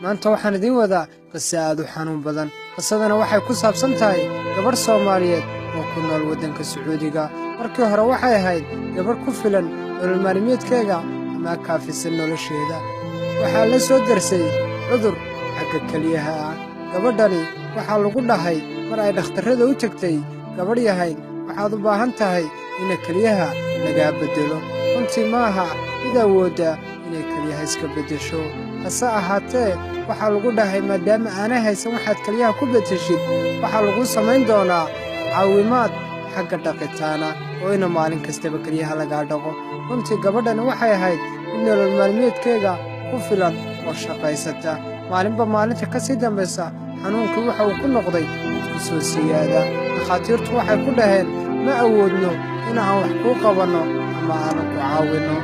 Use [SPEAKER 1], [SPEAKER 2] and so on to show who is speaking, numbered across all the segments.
[SPEAKER 1] maanta waxaan idiin wadaa qisa aad u xanuun badan. qisadana waxay ku saabsan tahay gabarh Soomaaliyeed oo ku nool waddanka Sacuudiga. markii hore waxay ahayd gabarh ku filan nolol maalmeedkeeda ama kaafisan nolosheeda. waxaa la soo darsay cudur xagga keliyaha ah. gabadhani waxaa lagu dhahay mar ay dhakhtarrada u tagtay, gabadh yahay waxaad u baahan tahay in keliyaha lagaa beddelo. runtii maaha mid awoodda inay keliyaha iska beddesho, hase ahaatee waxaa lagu dhahay maadaama aanay haysan waxaad keliyaha ku beddeshid, waxaa lagu samayn doonaa caawimaad xagga dhaqitaana oo ina maalin kastaba keliyaha lagaa dhaqo. runtii gabadhani waxay ahayd mid nolol maalmeedkeeda ku filan oo shaqaysata. maalinba maalinta ka sii dambaysa xanuunkii waxa uu ku noqday mid ku soo siyaada. dhakhaatiirtu waxay ku dhaheen ma awoodno inaan wax kuu qabanno ama aanan ku caawinno.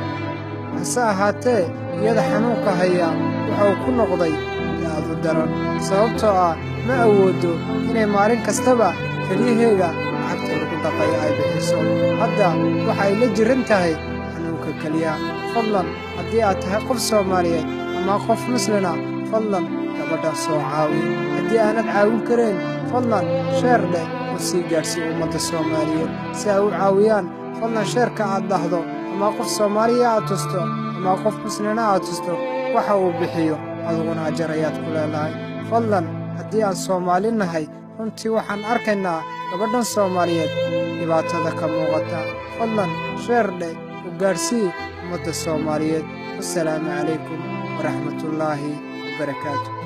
[SPEAKER 1] hase ahaatee iyada xanuunka haya waxa uu ku noqday mid aad u daran, sababtoo ah ma awooddo inay maalin kastaba keliyaheega lacagta lagu dhaqayo ay bixiso. hadda waxa ay la jiran tahay xanuunka keliyaha. fadlan haddii aad tahay qof Soomaaliyeed ama qof muslina, fadlan gabadha soo caawi. haddii aanad caawin karayn, fadlan sheer dheh oo sii gaadhsii ummadda Soomaaliyeed si ay u caawiyaan. fadlan sheerka aad dhahdo ama qof Soomaaliya aad tusto ama qof muslina aad tusto waxa uu bixiyo adiguna ajar ayaad ku leedahay. fadlan haddii aan Soomaali nahay, runtii waxaan arkaynaa gabadhan Soomaaliyeed dhibaatada ka muuqata. fadlan sheer dheh u gaadhsii ummadda Soomaaliyeed. wassalaamu calaykum waraxmatullaahi wabarakaatu.